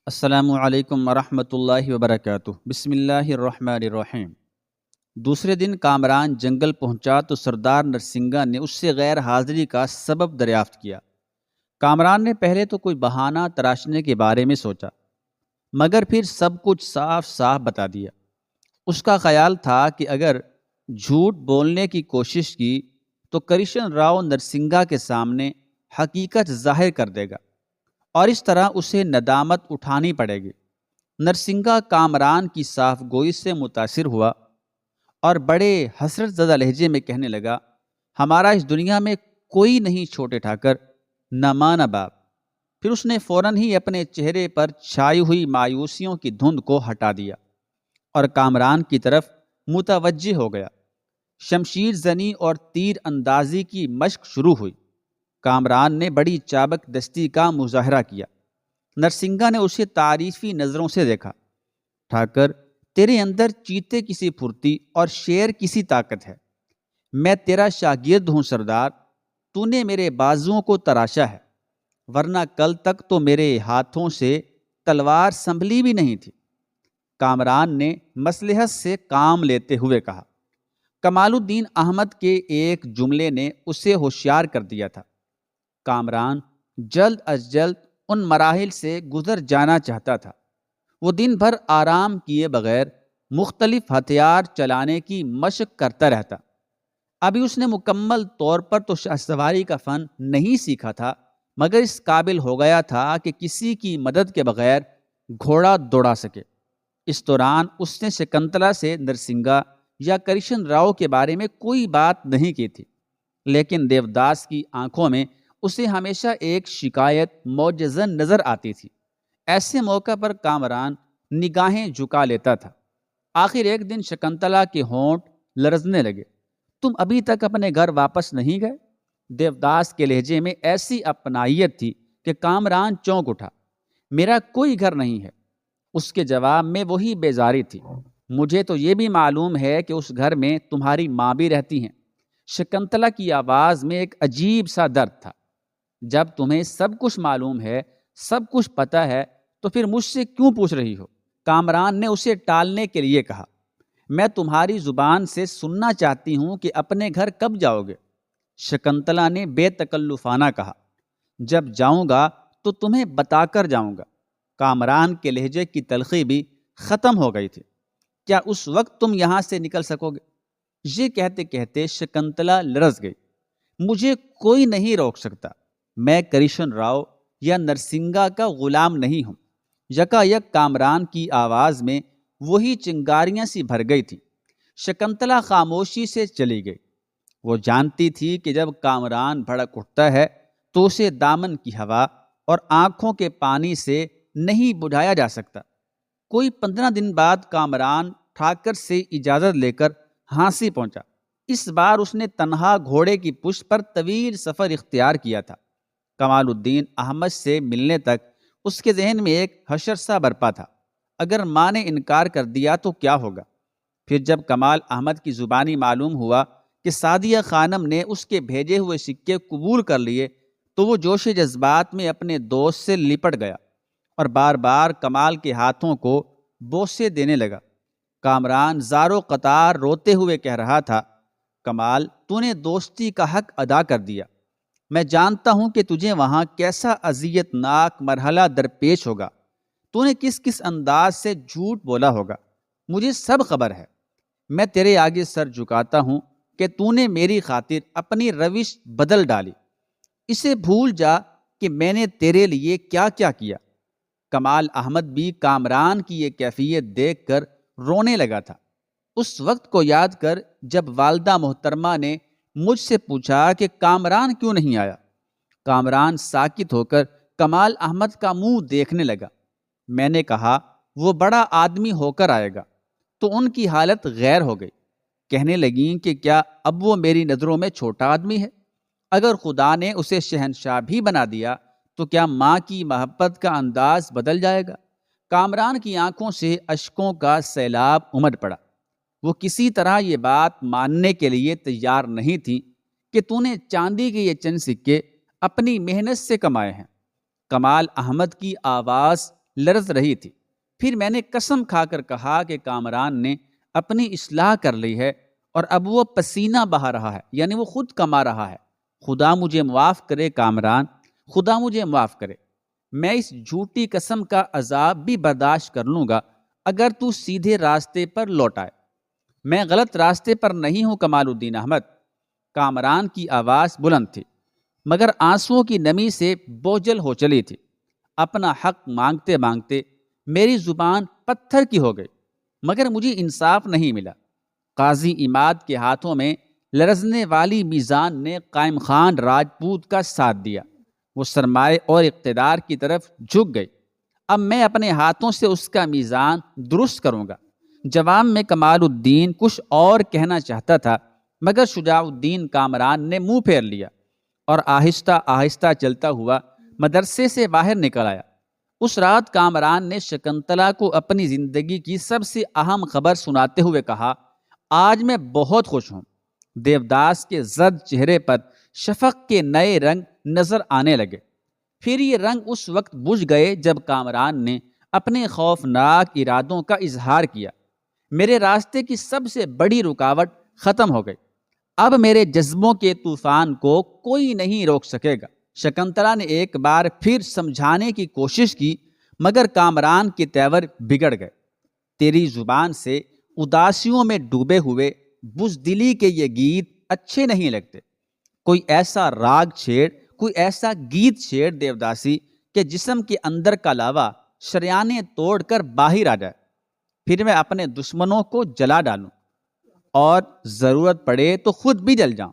السلام علیکم ورحمۃ اللہ وبرکاتہ۔ بسم اللہ الرحمن الرحیم۔ دوسرے دن کامران جنگل پہنچا تو سردار نرسنگا نے اس سے غیر حاضری کا سبب دریافت کیا۔ کامران نے پہلے تو کوئی بہانہ تراشنے کے بارے میں سوچا، مگر پھر سب کچھ صاف صاف بتا دیا۔ اس کا خیال تھا کہ اگر جھوٹ بولنے کی کوشش کی تو کرشن راؤ نرسنگا کے سامنے حقیقت ظاہر کر دے گا اور اس طرح اسے ندامت اٹھانی پڑے گی۔ نرسنگا کامران کی صاف گوئی سے متاثر ہوا اور بڑے حسرت زدہ لہجے میں کہنے لگا، ہمارا اس دنیا میں کوئی نہیں چھوٹے ٹھاکر، نہ ماں نہ باپ۔ پھر اس نے فوراً ہی اپنے چہرے پر چھائی ہوئی مایوسیوں کی دھند کو ہٹا دیا اور کامران کی طرف متوجہ ہو گیا۔ شمشیر زنی اور تیر اندازی کی مشق شروع ہوئی۔ کامران نے بڑی چابک دستی کا مظاہرہ کیا۔ نرسنگا نے اسے تعریفی نظروں سے دیکھا۔ ٹھاکر، تیرے اندر چیتے کی سی پھرتی اور شیر کی سی طاقت ہے۔ میں تیرا شاگرد ہوں سردار، تو نے میرے بازوؤں کو تراشا ہے، ورنہ کل تک تو میرے ہاتھوں سے تلوار سنبھلی بھی نہیں تھی۔ کامران نے مصلحت سے کام لیتے ہوئے کہا۔ کمال الدین احمد کے ایک جملے نے اسے ہوشیار کر دیا تھا۔ کامران جلد از جلد ان مراحل سے گزر جانا چاہتا تھا۔ وہ دن بھر آرام کیے بغیر مختلف ہتھیار چلانے کی مشق کرتا رہتا۔ ابھی اس نے مکمل طور پر تو شاہ سواری کا فن نہیں سیکھا تھا، مگر اس قابل ہو گیا تھا کہ کسی کی مدد کے بغیر گھوڑا دوڑا سکے۔ اس دوران اس نے شکنتلا سے نرسنگا یا کرشن راؤ کے بارے میں کوئی بات نہیں کی تھی، لیکن دیوداس کی آنکھوں میں اسے ہمیشہ ایک شکایت موجزن نظر آتی تھی۔ ایسے موقع پر کامران نگاہیں جھکا لیتا تھا۔ آخر ایک دن شکنتلا کے ہونٹ لرزنے لگے۔ تم ابھی تک اپنے گھر واپس نہیں گئے؟ دیوداس کے لہجے میں ایسی اپنائیت تھی کہ کامران چونک اٹھا۔ میرا کوئی گھر نہیں ہے، اس کے جواب میں وہی بیزاری تھی۔ مجھے تو یہ بھی معلوم ہے کہ اس گھر میں تمہاری ماں بھی رہتی ہیں۔ شکنتلا کی آواز میں ایک عجیب سا درد تھا۔ جب تمہیں سب کچھ معلوم ہے، سب کچھ پتہ ہے، تو پھر مجھ سے کیوں پوچھ رہی ہو؟ کامران نے اسے ٹالنے کے لیے کہا۔ میں تمہاری زبان سے سننا چاہتی ہوں کہ اپنے گھر کب جاؤ گے؟ شکنتلا نے بے تکلفانہ کہا۔ جب جاؤں گا تو تمہیں بتا کر جاؤں گا۔ کامران کے لہجے کی تلخی بھی ختم ہو گئی تھی۔ کیا اس وقت تم یہاں سے نکل سکو گے؟ یہ کہتے کہتے شکنتلا لرز گئی۔ مجھے کوئی نہیں روک سکتا۔ میں کرشن راؤ یا نرسنگا کا غلام نہیں ہوں۔ یکا یک کامران کی آواز میں وہی چنگاریاں سی بھر گئی تھی۔ شکنتلا خاموشی سے چلی گئی۔ وہ جانتی تھی کہ جب کامران بھڑک اٹھتا ہے تو اسے دامن کی ہوا اور آنکھوں کے پانی سے نہیں بجھایا جا سکتا۔ کوئی 15 دن بعد کامران ٹھاکر سے اجازت لے کر ہانسی پہنچا۔ اس بار اس نے تنہا گھوڑے کی پشت پر طویل سفر اختیار کیا تھا۔ کمال الدین احمد سے ملنے تک اس کے ذہن میں ایک حشر سا برپا تھا۔ اگر ماں نے انکار کر دیا تو کیا ہوگا؟ پھر جب کمال احمد کی زبانی معلوم ہوا کہ سعدیہ خانم نے اس کے بھیجے ہوئے سکے قبول کر لیے تو وہ جوش جذبات میں اپنے دوست سے لپٹ گیا اور بار بار کمال کے ہاتھوں کو بوسے دینے لگا۔ کامران زارو قطار روتے ہوئے کہہ رہا تھا، کمال، تو نے دوستی کا حق ادا کر دیا۔ میں جانتا ہوں کہ تجھے وہاں کیسا اذیت ناک مرحلہ درپیش ہوگا، تو نے کس کس انداز سے جھوٹ بولا ہوگا، مجھے سب خبر ہے۔ میں تیرے آگے سر جھکاتا ہوں کہ تو نے میری خاطر اپنی روش بدل ڈالی۔ اسے بھول جا کہ میں نے تیرے لیے کیا کیا کیا۔ کمال احمد بھی کامران کی یہ کیفیت دیکھ کر رونے لگا تھا۔ اس وقت کو یاد کر جب والدہ محترمہ نے مجھ سے پوچھا کہ کامران کیوں نہیں آیا۔ کامران ساکت ہو کر کمال احمد کا منہ دیکھنے لگا۔ میں نے کہا وہ بڑا آدمی ہو کر آئے گا، تو ان کی حالت غیر ہو گئی۔ کہنے لگیں کہ کیا اب وہ میری نظروں میں چھوٹا آدمی ہے؟ اگر خدا نے اسے شہنشاہ بھی بنا دیا تو کیا ماں کی محبت کا انداز بدل جائے گا؟ کامران کی آنکھوں سے اشکوں کا سیلاب امڈ پڑا۔ وہ کسی طرح یہ بات ماننے کے لیے تیار نہیں تھی کہ تو نے چاندی کے یہ چند سکے اپنی محنت سے کمائے ہیں۔ کمال احمد کی آواز لرز رہی تھی۔ پھر میں نے قسم کھا کر کہا کہ کامران نے اپنی اصلاح کر لی ہے اور اب وہ پسینہ بہا رہا ہے، یعنی وہ خود کما رہا ہے۔ خدا مجھے معاف کرے کامران، خدا مجھے معاف کرے۔ میں اس جھوٹی قسم کا عذاب بھی برداشت کر لوں گا اگر تو سیدھے راستے پر لوٹ آئے۔ میں غلط راستے پر نہیں ہوں کمال الدین احمد۔ کامران کی آواز بلند تھی مگر آنسوؤں کی نمی سے بوجھل ہو چلی تھی۔ اپنا حق مانگتے مانگتے میری زبان پتھر کی ہو گئی مگر مجھے انصاف نہیں ملا۔ قاضی عماد کے ہاتھوں میں لرزنے والی میزان نے قائم خان راجپوت کا ساتھ دیا۔ وہ سرمایہ اور اقتدار کی طرف جھک گئی۔ اب میں اپنے ہاتھوں سے اس کا میزان درست کروں گا۔ جواب میں کمال الدین کچھ اور کہنا چاہتا تھا مگر شجاع الدین کامران نے منہ پھیر لیا اور آہستہ آہستہ چلتا ہوا مدرسے سے باہر نکل آیا۔ اس رات کامران نے شکنتلا کو اپنی زندگی کی سب سے اہم خبر سناتے ہوئے کہا، آج میں بہت خوش ہوں۔ دیوداس کے زرد چہرے پر شفق کے نئے رنگ نظر آنے لگے۔ پھر یہ رنگ اس وقت بجھ گئے جب کامران نے اپنے خوفناک ارادوں کا اظہار کیا۔ میرے راستے کی سب سے بڑی رکاوٹ ختم ہو گئی۔ اب میرے جذبوں کے طوفان کو کوئی نہیں روک سکے گا۔ شکنتلا نے ایک بار پھر سمجھانے کی کوشش کی مگر کامران کے تیور بگڑ گئے۔ تیری زبان سے اداسیوں میں ڈوبے ہوئے بزدلی کے یہ گیت اچھے نہیں لگتے۔ کوئی ایسا راگ چھیڑ، کوئی ایسا گیت چھیڑ دیوداسی کہ جسم کے اندر کا لاوا شریانے توڑ کر باہر آ جائے۔ پھر میں اپنے دشمنوں کو جلا ڈالوں اور ضرورت پڑے تو خود بھی جل جاؤں۔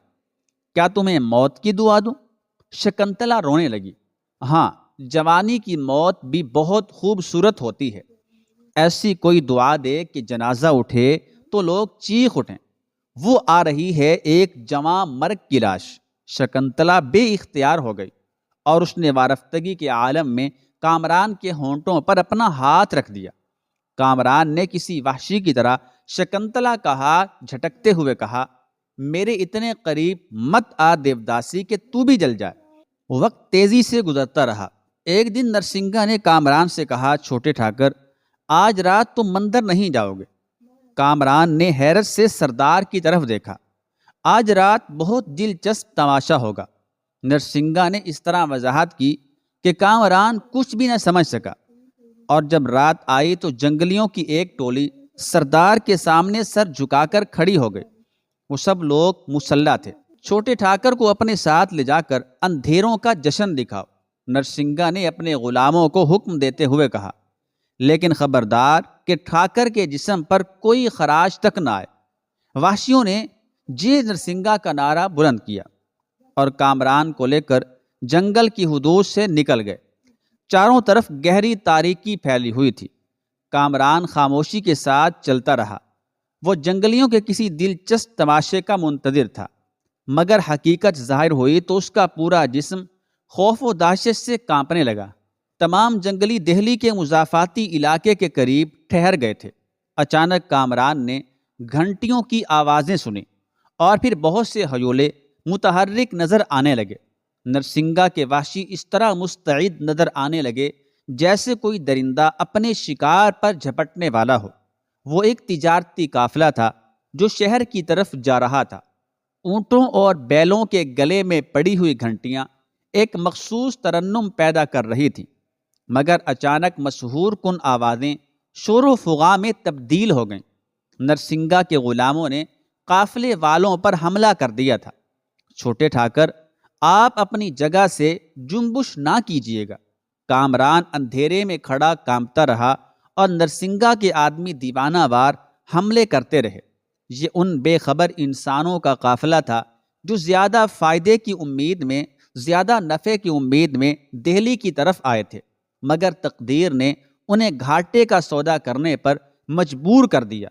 کیا تمہیں موت کی دعا دوں؟ شکنتلا رونے لگی۔ ہاں، جوانی کی موت بھی بہت خوبصورت ہوتی ہے۔ ایسی کوئی دعا دے کہ جنازہ اٹھے تو لوگ چیخ اٹھیں۔ وہ آ رہی ہے ایک جواں مرگ کی لاش۔ شکنتلا بے اختیار ہو گئی اور اس نے وارفتگی کے عالم میں کامران کے ہونٹوں پر اپنا ہاتھ رکھ دیا۔ کامران نے کسی وحشی کی طرح شکنتلا کا ہاتھ جھٹکتے ہوئے کہا، میرے اتنے قریب مت آ دیوداسی کہ تو بھی جل جائے۔ وقت تیزی سے گزرتا رہا۔ ایک دن نرسنگا نے کامران سے کہا، چھوٹے ٹھاکر آج رات تم مندر نہیں جاؤ گے۔ کامران نے حیرت سے سردار کی طرف دیکھا۔ آج رات بہت دلچسپ تماشا ہوگا۔ نرسنگا نے اس طرح وضاحت کی کہ کامران کچھ بھی نہ سمجھ سکا، اور جب رات آئی تو جنگلیوں کی ایک ٹولی سردار کے سامنے سر جھکا کر کھڑی ہو گئی۔ وہ سب لوگ مسلح تھے۔ چھوٹے ٹھاکر کو اپنے ساتھ لے جا کر اندھیروں کا جشن دکھاؤ، نرسنگا نے اپنے غلاموں کو حکم دیتے ہوئے کہا، لیکن خبردار کہ ٹھاکر کے جسم پر کوئی خراش تک نہ آئے۔ وحشیوں نے جے نرسنگا کا نعرہ بلند کیا اور کامران کو لے کر جنگل کی حدود سے نکل گئے۔ چاروں طرف گہری تاریکی پھیلی ہوئی تھی۔ کامران خاموشی کے ساتھ چلتا رہا۔ وہ جنگلیوں کے کسی دلچسپ تماشے کا منتظر تھا، مگر حقیقت ظاہر ہوئی تو اس کا پورا جسم خوف و دہشت سے کانپنے لگا۔ تمام جنگلی دہلی کے مضافاتی علاقے کے قریب ٹھہر گئے تھے۔ اچانک کامران نے گھنٹیوں کی آوازیں سنی اور پھر بہت سے ہیولے متحرک نظر آنے لگے۔ نرسنگا کے وحشی اس طرح مستعد نظر آنے لگے جیسے کوئی درندہ اپنے شکار پر جھپٹنے والا ہو۔ وہ ایک تجارتی قافلہ تھا جو شہر کی طرف جا رہا تھا۔ اونٹوں اور بیلوں کے گلے میں پڑی ہوئی گھنٹیاں ایک مخصوص ترنم پیدا کر رہی تھی، مگر اچانک مسحور کن آوازیں شور و فغاں میں تبدیل ہو گئیں۔ نرسنگا کے غلاموں نے قافلے والوں پر حملہ کر دیا تھا۔ چھوٹے ٹھاکر آپ اپنی جگہ سے جنبش نہ کیجیے گا۔ کامران اندھیرے میں کھڑا کانپتا رہا اور نرسنگا کے آدمی دیوانہ وار حملے کرتے رہے۔ یہ ان بے خبر انسانوں کا قافلہ تھا جو زیادہ فائدے کی امید میں، زیادہ نفع کی امید میں دہلی کی طرف آئے تھے، مگر تقدیر نے انہیں گھاٹے کا سودا کرنے پر مجبور کر دیا،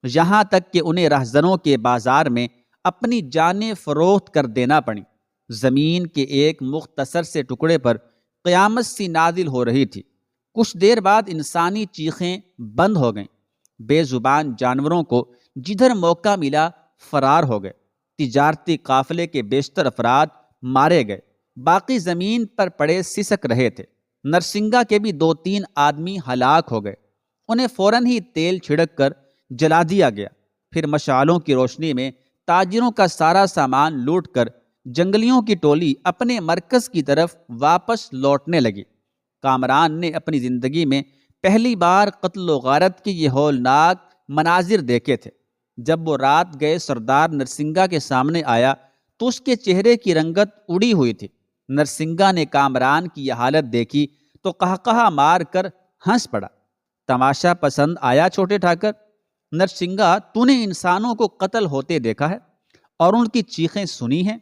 یہاں تک کہ انہیں رہزنوں کے بازار میں اپنی جانیں فروخت کر دینا پڑی۔ زمین کے ایک مختصر سے ٹکڑے پر قیامت سی نازل ہو رہی تھی۔ کچھ دیر بعد انسانی چیخیں بند ہو گئیں۔ بے زبان جانوروں کو جدھر موقع ملا فرار ہو گئے۔ تجارتی قافلے کے بیشتر افراد مارے گئے، باقی زمین پر پڑے سسک رہے تھے۔ نرسنگا کے بھی 2-3 آدمی ہلاک ہو گئے۔ انہیں فوراً ہی تیل چھڑک کر جلا دیا گیا۔ پھر مشعلوں کی روشنی میں تاجروں کا سارا سامان لوٹ کر جنگلیوں کی ٹولی اپنے مرکز کی طرف واپس لوٹنے لگی۔ کامران نے اپنی زندگی میں پہلی بار قتل و غارت کی یہ ہولناک مناظر دیکھے تھے۔ جب وہ رات گئے سردار نرسنگا کے سامنے آیا تو اس کے چہرے کی رنگت اڑی ہوئی تھی۔ نرسنگا نے کامران کی یہ حالت دیکھی تو قہقہا مار کر ہنس پڑا۔ تماشا پسند آیا چھوٹے ٹھاکر؟ نرسنگا، تو نے انسانوں کو قتل ہوتے دیکھا ہے اور ان کی چیخیں سنی ہیں؟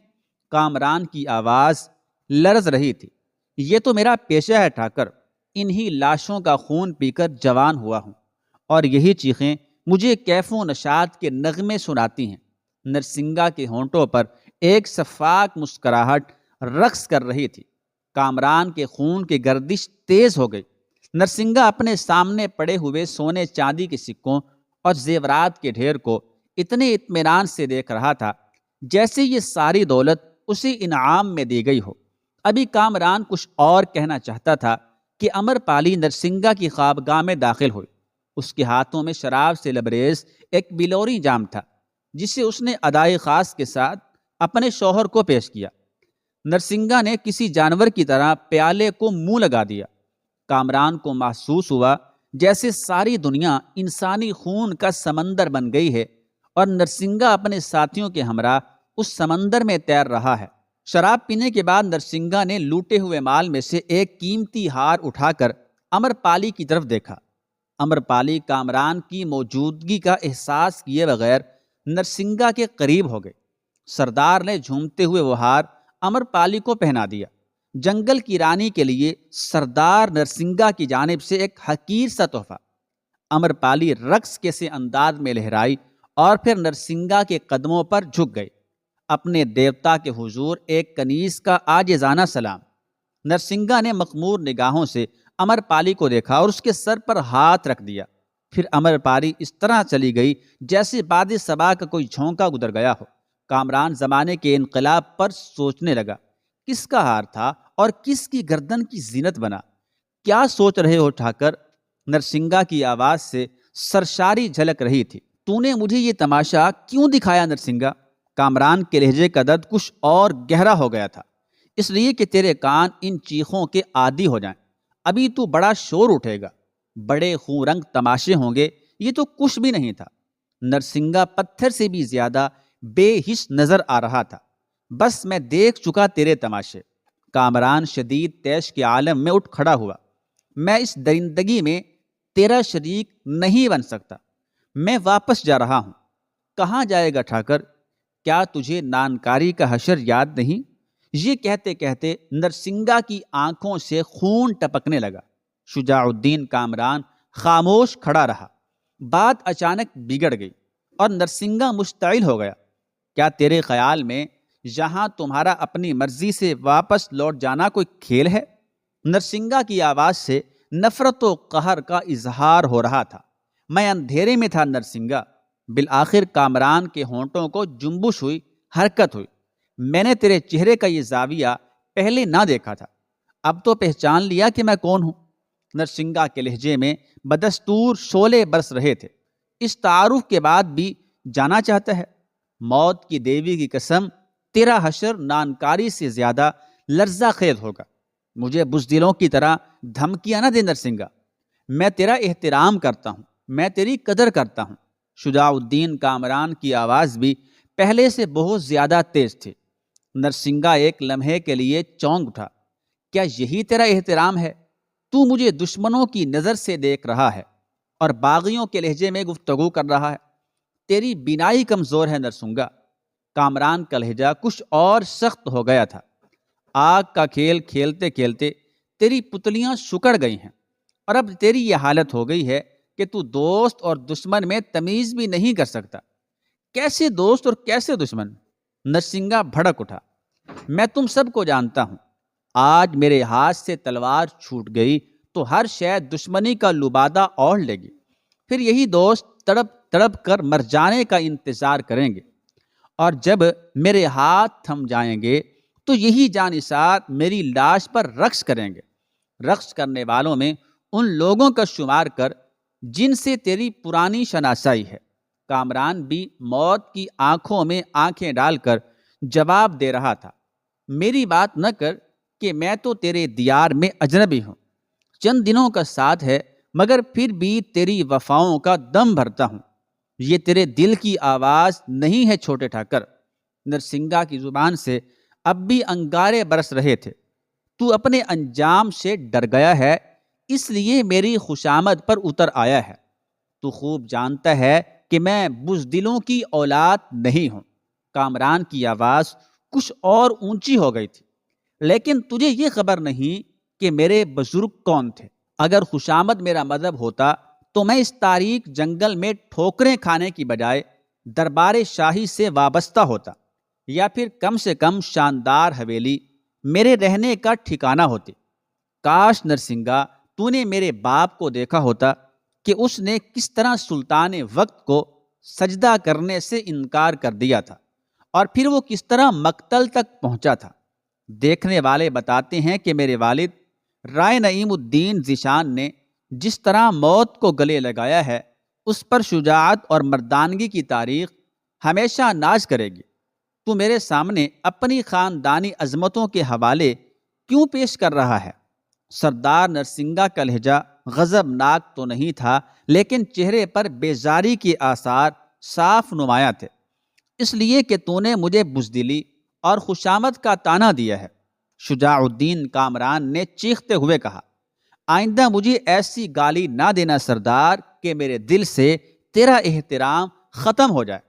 کامران کی آواز لرز رہی تھی۔ یہ تو میرا پیشہ ہے ٹھاکر، انہی لاشوں کا خون پی کر جوان ہوا ہوں، اور یہی چیخیں مجھے کیف و نشاط کے نغمے سناتی ہیں۔ نرسنگا کے ہونٹوں پر ایک شفاق مسکراہٹ رقص کر رہی تھی۔ کامران کے خون کی گردش تیز ہو گئی۔ نرسنگا اپنے سامنے پڑے ہوئے سونے چاندی کے سکوں اور زیورات کے ڈھیر کو اتنے اطمینان سے دیکھ رہا تھا جیسے یہ ساری دولت اسے انعام میں دی گئی ہو۔ ابھی کامران کچھ اور کہنا چاہتا تھا کہ امر پالی نرسنگا کی خوابگاہ میں داخل ہوئی۔ اس کے ہاتھوں میں شراب سے لبریز ایک بلوری جام تھا جسے اس نے ادائے خاص کے ساتھ اپنے شوہر کو پیش کیا۔ نرسنگا نے کسی جانور کی طرح پیالے کو منہ لگا دیا۔ کامران کو محسوس ہوا جیسے ساری دنیا انسانی خون کا سمندر بن گئی ہے اور نرسنگا اپنے ساتھیوں کے ہمراہ اس سمندر میں تیر رہا ہے۔ شراب پینے کے بعد نرسنگا نے لوٹے ہوئے مال میں سے ایک قیمتی ہار اٹھا کر امر پالی کی طرف دیکھا۔ امر پالی کامران کی موجودگی کا احساس کیے بغیر نرسنگا کے قریب ہو گئے۔ سردار نے جھومتے ہوئے وہ ہار امر پالی کو پہنا دیا۔ جنگل کی رانی کے لیے سردار نرسنگا کی جانب سے ایک حقیر سا تحفہ۔ امر پالی رقص کے سے انداز میں لہرائی اور پھر نرسنگا کے قدموں پر جھک گئی۔ اپنے دیوتا کے حضور ایک کنیز کا عاجزانہ سلام۔ نرسنگا نے مخمور نگاہوں سے امر پالی کو دیکھا اور اس کے سر پر ہاتھ رکھ دیا۔ پھر امر پالی اس طرح چلی گئی جیسے باد صبا کا کوئی جھونکا گزر گیا ہو۔ کامران زمانے کے انقلاب پر سوچنے لگا، کس کا ہار تھا اور کس کی گردن کی زینت بنا؟ کیا سوچ رہے ہو ٹھاکر؟ نرسنگا کی آواز سے سرشاری جھلک رہی تھی۔ تو نے مجھے یہ تماشا کیوں دکھایا نرسنگا؟ کامران کے لہجے کا درد کچھ اور گہرا ہو گیا تھا۔ اس لیے کہ تیرے کان ان چیخوں کے عادی ہو جائیں۔ ابھی تو بڑا شور اٹھے گا، بڑے خون رنگ تماشے ہوں گے۔ یہ تو کچھ بھی نہیں تھا۔ نرسنگا پتھر سے بھی زیادہ بے حس نظر آ رہا تھا۔ بس میں دیکھ چکا تیرے تماشے۔ کامران شدید طیش کے عالم میں اٹھ کھڑا ہوا۔ میں اس درندگی میں تیرا شریک نہیں بن سکتا۔ میں واپس جا رہا ہوں۔ کہاں جائے گا ٹھاکر؟ کیا تجھے نانکاری کا حشر یاد نہیں؟ یہ کہتے کہتے نرسنگا کی آنکھوں سے خون ٹپکنے لگا۔ شجاع الدین کامران خاموش کھڑا رہا۔ بات اچانک بگڑ گئی اور نرسنگا مشتعل ہو گیا۔ کیا تیرے خیال میں یہاں تمہارا اپنی مرضی سے واپس لوٹ جانا کوئی کھیل ہے؟ نرسنگا کی آواز سے نفرت و قہر کا اظہار ہو رہا تھا۔ میں اندھیرے میں تھا نرسنگا۔ بالآخر کامران کے ہونٹوں کو جنبش ہوئی، حرکت ہوئی۔ میں نے تیرے چہرے کا یہ زاویہ پہلے نہ دیکھا تھا، اب تو پہچان لیا کہ میں کون ہوں۔ نرسنگا کے لہجے میں بدستور شعلے برس رہے تھے۔ اس تعارف کے بعد بھی جانا چاہتا ہے؟ موت کی دیوی کی قسم، تیرا حشر نانکاری سے زیادہ لرزہ خیز ہوگا۔ مجھے بزدلوں کی طرح دھمکیاں نہ دے نرسنگا۔ میں تیرا احترام کرتا ہوں، میں تیری قدر کرتا ہوں۔ شجاع الدین کامران کی آواز بھی پہلے سے بہت زیادہ تیز تھی۔ نرسنگا ایک لمحے کے لیے چونک اٹھا۔ کیا یہی تیرا احترام ہے؟ تو مجھے دشمنوں کی نظر سے دیکھ رہا ہے اور باغیوں کے لہجے میں گفتگو کر رہا ہے۔ تیری بینائی کمزور ہے نرسنگا۔ کامران کا لہجہ کچھ اور سخت ہو گیا تھا۔ آگ کا کھیل کھیلتے کھیلتے تیری پتلیاں سکڑ گئی ہیں اور اب تیری یہ حالت ہو گئی ہے کہ تو دوست اور دشمن میں تمیز بھی نہیں کر سکتا۔ کیسے دوست اور کیسے دشمن؟ نرسنگا بھڑک اٹھا۔ میں تم سب کو جانتا ہوں۔ آج میرے ہاتھ سے تلوار چھوٹ گئی تو ہر شے دشمنی کا لبادہ اوڑھ لے گی۔ پھر یہی دوست تڑپ تڑپ کر مر جانے کا انتظار کریں گے، اور جب میرے ہاتھ تھم جائیں گے تو یہی جانثار میری لاش پر رقص کریں گے۔ رقص کرنے والوں میں ان لوگوں کا شمار کر جن سے تیری پرانی شناسائی ہے۔ کامران بھی موت کی آنکھوں میں آنکھیں ڈال کر جواب دے رہا تھا، میری بات نہ کر کہ میں تو تیرے دیار میں اجنبی ہوں، چند دنوں کا ساتھ ہے، مگر پھر بھی تیری وفاؤں کا دم بھرتا ہوں۔ یہ تیرے دل کی آواز نہیں ہے چھوٹے ٹھاکر۔ نرسنگا کی زبان سے اب بھی انگارے برس رہے تھے۔ تو اپنے انجام سے ڈر گیا ہے، اس لیے میری خوشامد پر اتر آیا ہے۔ تو خوب جانتا ہے کہ میں بزدلوں کی اولاد نہیں ہوں۔ کامران کی آواز کچھ اور اونچی ہو گئی تھی، لیکن تجھے یہ خبر نہیں کہ میرے بزرگ کون تھے۔ اگر خوشامد میرا مذہب ہوتا تو میں اس تاریک جنگل میں ٹھوکریں کھانے کی بجائے دربار شاہی سے وابستہ ہوتا، یا پھر کم سے کم شاندار حویلی میرے رہنے کا ٹھکانہ ہوتی۔ کاش نرسنگا تو نے میرے باپ کو دیکھا ہوتا کہ اس نے کس طرح سلطان وقت کو سجدہ کرنے سے انکار کر دیا تھا، اور پھر وہ کس طرح مقتل تک پہنچا تھا۔ دیکھنے والے بتاتے ہیں کہ میرے والد رائے نعیم الدین ذیشان نے جس طرح موت کو گلے لگایا ہے، اس پر شجاعت اور مردانگی کی تاریخ ہمیشہ ناز کرے گی۔ تو میرے سامنے اپنی خاندانی عظمتوں کے حوالے کیوں پیش کر رہا ہے؟ سردار نرسنگا کا لہجہ غضبناک تو نہیں تھا، لیکن چہرے پر بیزاری کے آثار صاف نمایاں تھے۔ اس لیے کہ تو نے مجھے بزدلی اور خوشامد کا طعنہ دیا ہے۔ شجاع الدین کامران نے چیختے ہوئے کہا، آئندہ مجھے ایسی گالی نہ دینا سردار کہ میرے دل سے تیرا احترام ختم ہو جائے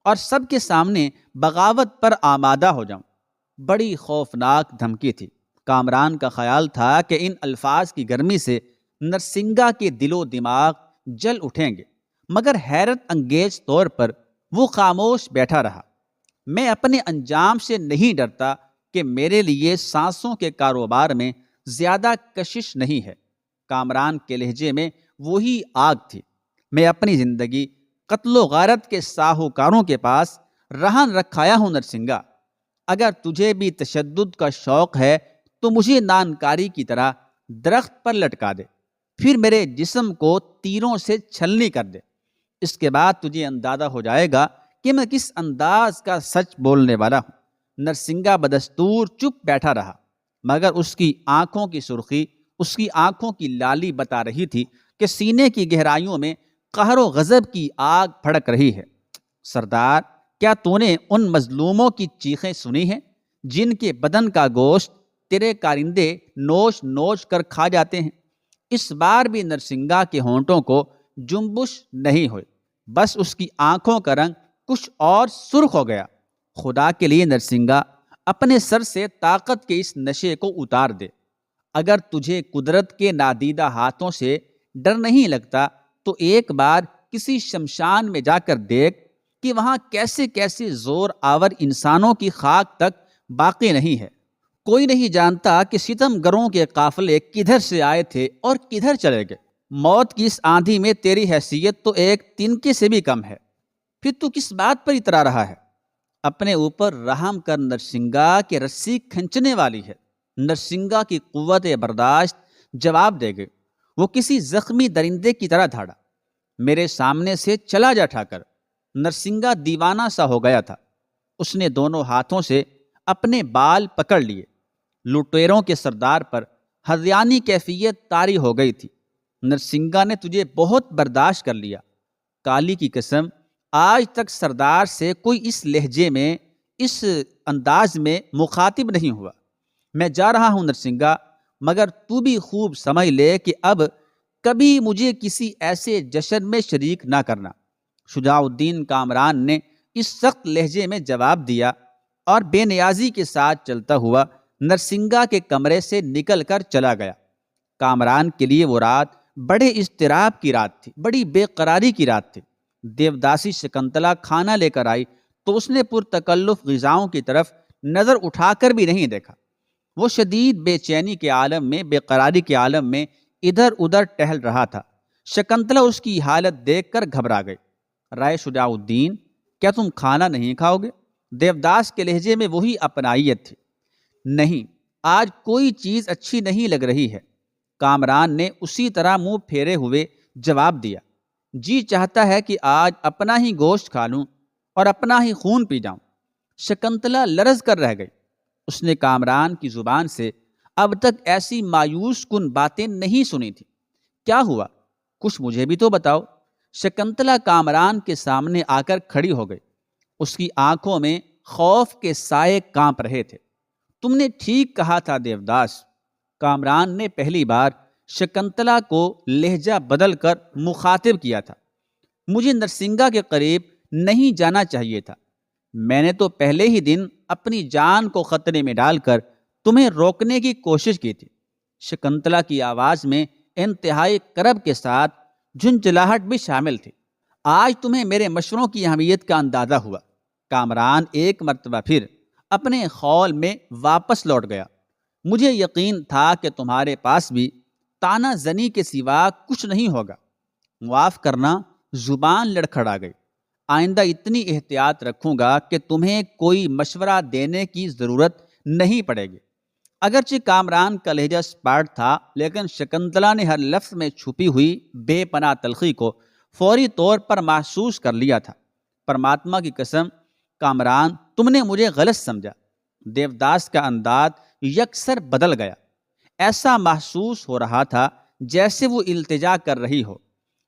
اور سب کے سامنے بغاوت پر آمادہ ہو جاؤں۔ بڑی خوفناک دھمکی تھی۔ کامران کا خیال تھا کہ ان الفاظ کی گرمی سے نرسنگا کے دل و دماغ جل اٹھیں گے، مگر حیرت انگیز طور پر وہ خاموش بیٹھا رہا۔ میں اپنے انجام سے نہیں ڈرتا کہ میرے لیے سانسوں کے کاروبار میں زیادہ کشش نہیں ہے۔ کامران کے لہجے میں وہی آگ تھی۔ میں اپنی زندگی قتل و غارت کے ساہوکاروں کے پاس رہن رکھایا ہوں نرسنگا۔ اگر تجھے بھی تشدد کا شوق ہے تو مجھے نانکاری کی طرح درخت پر لٹکا دے، پھر میرے جسم کو تیروں سے چھلنی کر دے۔ اس کے بعد تجھے اندازہ ہو جائے گا کہ میں کس انداز کا سچ بولنے والا ہوں۔ نرسنگا بدستور چپ بیٹھا رہا، مگر اس کی آنکھوں کی سرخی، اس کی آنکھوں کی لالی بتا رہی تھی کہ سینے کی گہرائیوں میں قہر و غضب کی آگ بھڑک رہی ہے۔ سردار، کیا تو نے ان مظلوموں کی چیخیں سنی ہیں جن کے بدن کا گوشت تیرے کارندے نوچ نوچ کر کھا جاتے ہیں؟ اس بار بھی نرسنگا کے ہونٹوں کو جنبش نہیں ہوئی، بس اس کی آنکھوں کا رنگ کچھ اور سرخ ہو گیا۔ خدا کے لیے نرسنگا، اپنے سر سے طاقت کے اس نشے کو اتار دے۔ اگر تجھے قدرت کے نادیدہ ہاتھوں سے ڈر نہیں لگتا تو ایک بار کسی شمشان میں جا کر دیکھ کہ وہاں کیسے کیسے زور آور انسانوں کی خاک تک باقی نہیں ہے۔ کوئی نہیں جانتا کہ ستم گروں کے قافلے کدھر سے آئے تھے اور کدھر چلے گئے۔ موت کی اس آندھی میں تیری حیثیت تو ایک تنکے سے بھی کم ہے، پھر تو کس بات پر اترا رہا ہے؟ اپنے اوپر رحم کر نرسنگا، کہ رسی کھنچنے والی ہے۔ نرسنگا کی قوت برداشت جواب دے گئی۔ وہ کسی زخمی درندے کی طرح دھاڑا، میرے سامنے سے چلا جا ٹھاکر۔ نرسنگا دیوانہ سا ہو گیا تھا۔ اس نے دونوں ہاتھوں سے اپنے بال پکڑ لیے۔ لٹیروں کے سردار پر ہذیانی کیفیت طاری ہو گئی تھی۔ نرسنگا نے تجھے بہت برداشت کر لیا۔ کالی کی قسم، آج تک سردار سے کوئی اس لہجے میں، اس انداز میں مخاطب نہیں ہوا۔ میں جا رہا ہوں نرسنگا، مگر تو بھی خوب سمجھ لے کہ اب کبھی مجھے کسی ایسے جشن میں شریک نہ کرنا۔ شجاع الدین کامران نے اس سخت لہجے میں جواب دیا اور بے نیازی کے ساتھ چلتا ہوا نرسنگا کے کمرے سے نکل کر چلا گیا۔ کامران کے لیے وہ رات بڑے اضطراب کی رات تھی، بڑی بے قراری کی رات تھی۔ دیوداسی شکنتلا کھانا لے کر آئی تو اس نے پرتکلف غذاؤں کی طرف نظر اٹھا کر بھی نہیں دیکھا۔ وہ شدید بے چینی کے عالم میں، بے قراری کے عالم میں ادھر ادھر ٹہل رہا تھا۔ شکنتلا اس کی حالت دیکھ کر گھبرا گئی۔ رائے شجاع الدین، کیا تم کھانا نہیں کھاؤ گے؟ دیوداس کے لہجے میں وہی اپنائیت تھی۔ نہیں، آج کوئی چیز اچھی نہیں لگ رہی ہے۔ کامران نے اسی طرح منہ پھیرے ہوئے جواب دیا، جی چاہتا ہے کہ آج اپنا ہی گوشت کھا لوں اور اپنا ہی خون پی جاؤں۔ شکنتلا لرز کر رہ گئی۔ اس نے کامران کی زبان سے اب تک ایسی مایوس کن باتیں نہیں سنی تھی۔ کیا ہوا؟ کچھ مجھے بھی تو بتاؤ۔ شکنتلا کامران کے سامنے آ کر کھڑی ہو گئی۔ اس کی آنکھوں میں خوف کے سائے کانپ رہے تھے۔ تم نے ٹھیک کہا تھا دیوداس۔ کامران نے پہلی بار شکنتلا کو لہجہ بدل کر مخاطب کیا تھا۔ مجھے نرسنگا کے قریب نہیں جانا چاہیے تھا۔ میں نے تو پہلے ہی دن اپنی جان کو خطرے میں ڈال کر تمہیں روکنے کی کوشش کی تھی۔ شکنتلا کی آواز میں انتہائی کرب کے ساتھ جھنجھلاہٹ بھی شامل تھی۔ آج تمہیں میرے مشوروں کی اہمیت کا اندازہ ہوا۔ کامران ایک مرتبہ پھر اپنے خول میں واپس لوٹ گیا۔ مجھے یقین تھا کہ تمہارے پاس بھی تانا زنی کے سوا کچھ نہیں ہوگا۔ معاف کرنا، زبان لڑکھڑا گئی۔ آئندہ اتنی احتیاط رکھوں گا کہ تمہیں کوئی مشورہ دینے کی ضرورت نہیں پڑے گی۔ اگرچہ کامران کا لہجہ سپاٹ تھا، لیکن شکنتلا نے ہر لفظ میں چھپی ہوئی بے پناہ تلخی کو فوری طور پر محسوس کر لیا تھا۔ پرماتما کی قسم کامران، تم نے مجھے غلط سمجھا۔ دیوداس کا انداز یکسر بدل گیا۔ ایسا محسوس ہو رہا تھا جیسے وہ التجا کر رہی ہو۔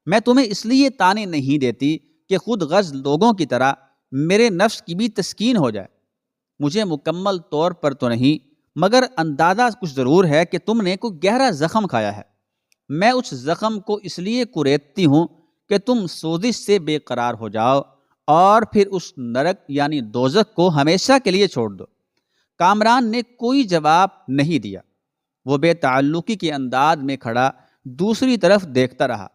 میں تمہیں اس لیے تانے نہیں دیتی کہ خود غرض لوگوں کی طرح میرے نفس کی بھی تسکین ہو جائے۔ مجھے مکمل طور پر تو نہیں، مگر اندازہ کچھ ضرور ہے کہ تم نے کوئی گہرا زخم کھایا ہے۔ میں اس زخم کو اس لیے کریدتی ہوں کہ تم سوزش سے بے قرار ہو جاؤ اور پھر اس نرک یعنی دوزخ کو ہمیشہ کے لیے چھوڑ دو۔ کامران نے کوئی جواب نہیں دیا۔ وہ بے تعلقی کے انداز میں کھڑا دوسری طرف دیکھتا رہا۔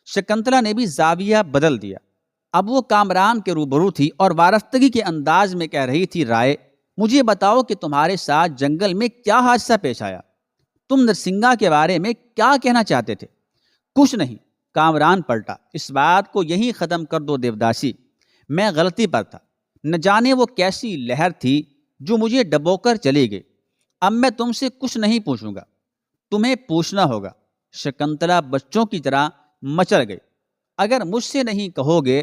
شکنتلا نے بھی زاویہ بدل دیا۔ اب وہ کامران کے روبرو تھی اور وارفتگی کے انداز میں کہہ رہی تھی، رائے مجھے بتاؤ کہ تمہارے ساتھ جنگل میں کیا حادثہ پیش آیا؟ تم نرسنگا کے بارے میں کیا کہنا چاہتے تھے؟ کچھ نہیں، کامران پلٹا۔ اس بات کو یہیں ختم کر دو دیوداسی۔ میں غلطی پر تھا۔ نہ جانے وہ کیسی لہر تھی جو مجھے ڈبو کر چلی گئی۔ اب میں تم سے کچھ نہیں پوچھوں گا، تمہیں پوچھنا ہوگا۔ شکنتلا بچوں کی طرح مچل گئی۔ اگر مجھ سے نہیں کہو گے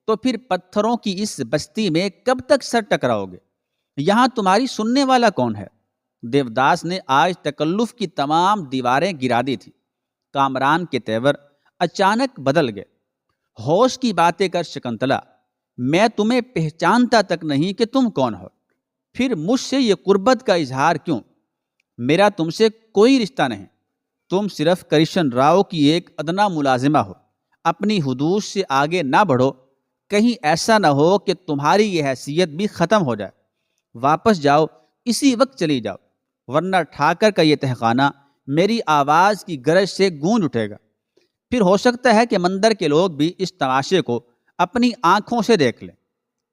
تو پھر پتھروں کی اس بستی میں کب تک سر ٹکراؤ گے؟ یہاں تمہاری سننے والا کون ہے؟ دیوداس نے آج تکلف کی تمام دیواریں گرا دی تھی۔ کامران کے تیور اچانک بدل گئے۔ ہوش کی باتیں کر شکنتلا، میں تمہیں پہچانتا تک نہیں کہ تم کون ہو۔ پھر مجھ سے یہ قربت کا اظہار کیوں؟ میرا تم سے کوئی رشتہ نہیں۔ تم صرف کرشن راؤ کی ایک ادنا ملازمہ ہو۔ اپنی حدود سے آگے نہ بڑھو، کہیں ایسا نہ ہو کہ تمہاری یہ حیثیت بھی ختم ہو جائے۔ واپس جاؤ، اسی وقت چلی جاؤ، ورنہ ٹھاکر کا یہ تہخانہ میری آواز کی گرج سے گونج اٹھے گا۔ پھر ہو سکتا ہے کہ مندر کے لوگ بھی اس تماشے کو اپنی آنکھوں سے دیکھ لیں۔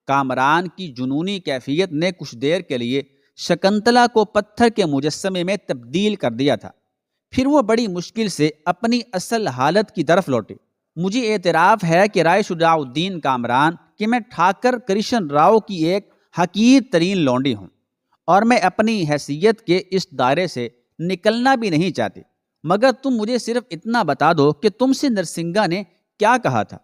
کامران کی جنونی کیفیت نے کچھ دیر کے لیے شکنتلا کو پتھر کے مجسمے میں تبدیل کر دیا تھا۔ پھر وہ بڑی مشکل سے اپنی اصل حالت کی طرف لوٹی۔ مجھے اعتراف ہے کہ رائے شجاع الدین کامران کہ میں ٹھاکر کرشن راؤ کی ایک حقیر ترین لونڈی ہوں، اور میں اپنی حیثیت کے اس دائرے سے نکلنا بھی نہیں چاہتی۔ مگر تم مجھے صرف اتنا بتا دو کہ تم سے نرسنگا نے کیا کہا تھا؟